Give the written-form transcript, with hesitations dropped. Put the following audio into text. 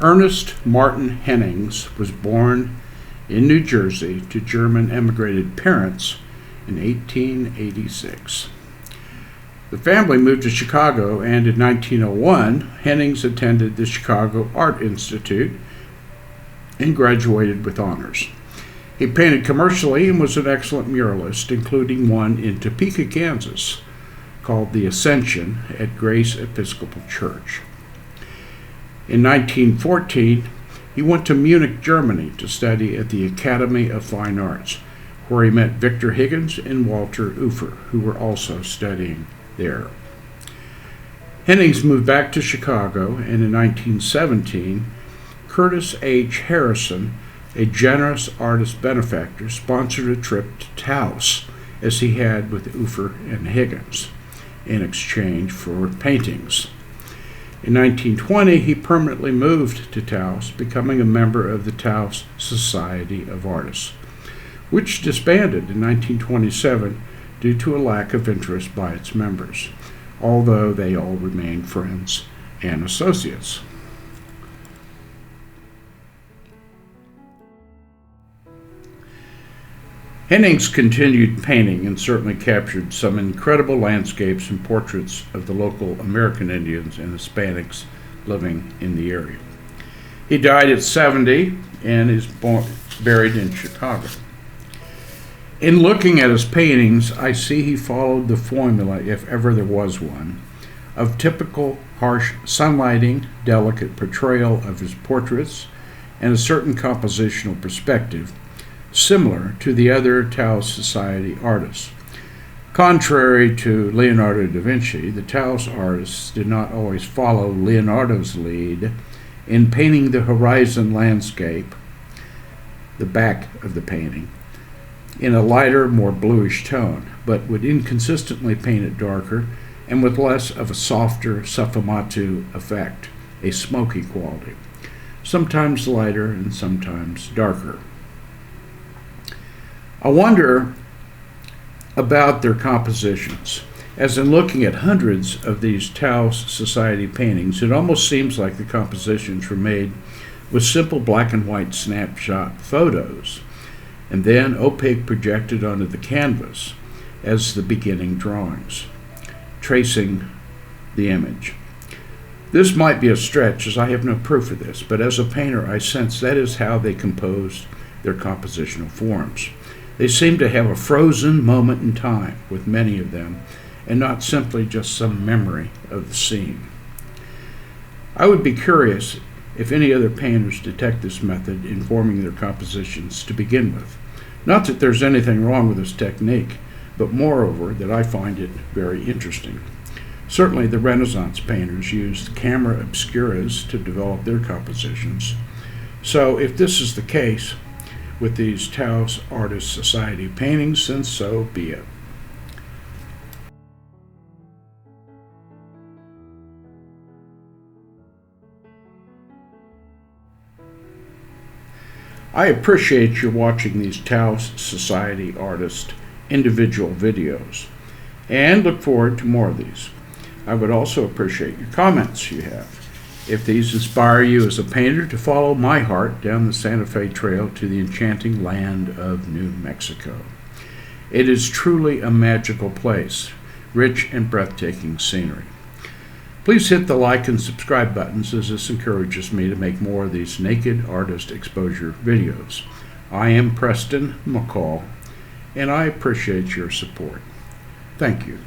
Ernest Martin Hennings was born in New Jersey to German emigrated parents in 1886. The family moved to Chicago, and in 1901, Hennings attended the Chicago Art Institute and graduated with honors. He painted commercially and was an excellent muralist, including one in Topeka, Kansas, called The Ascension at Grace Episcopal Church. In 1914, he went to Munich, Germany to study at the Academy of Fine Arts, where he met Victor Higgins and Walter Ufer, who were also studying there. Hennings moved back to Chicago, and in 1917, Curtis H. Harrison, a generous artist benefactor, sponsored a trip to Taos, as he had with Ufer and Higgins, in exchange for paintings. In 1920, he permanently moved to Taos, becoming a member of the Taos Society of Artists, which disbanded in 1927 due to a lack of interest by its members, although they all remained friends and associates. Hennings continued painting and certainly captured some incredible landscapes and portraits of the local American Indians and Hispanics living in the area. He died at 70 and is buried in Chicago. In looking at his paintings, I see he followed the formula, if ever there was one, of typical harsh sunlighting, delicate portrayal of his portraits, and a certain compositional perspective, similar to the other Taos Society artists. Contrary to Leonardo da Vinci, the Taos artists did not always follow Leonardo's lead in painting the horizon landscape, the back of the painting, in a lighter, more bluish tone, but would inconsistently paint it darker and with less of a softer sfumato effect, a smoky quality, sometimes lighter and sometimes darker. I wonder about their compositions. As in looking at hundreds of these Taos Society paintings, it almost seems like the compositions were made with simple black and white snapshot photos, and then opaque projected onto the canvas as the beginning drawings, tracing the image. This might be a stretch, as I have no proof of this, but as a painter I sense that is how they composed their compositional forms. They seem to have a frozen moment in time with many of them, and not simply just some memory of the scene. I would be curious if any other painters detect this method in forming their compositions to begin with. Not that there's anything wrong with this technique, but moreover that I find it very interesting. Certainly the Renaissance painters used camera obscuras to develop their compositions. So if this is the case with these Taos Artist Society paintings, then so be it. I appreciate your watching these Taos Society artist individual videos and look forward to more of these. I would also appreciate your comments you have. If these inspire you as a painter to follow my heart down the Santa Fe Trail to the enchanting land of New Mexico. It is truly a magical place, rich and breathtaking scenery. Please hit the like and subscribe buttons, as this encourages me to make more of these naked artist exposure videos. I am Preston McCall, and I appreciate your support. Thank you.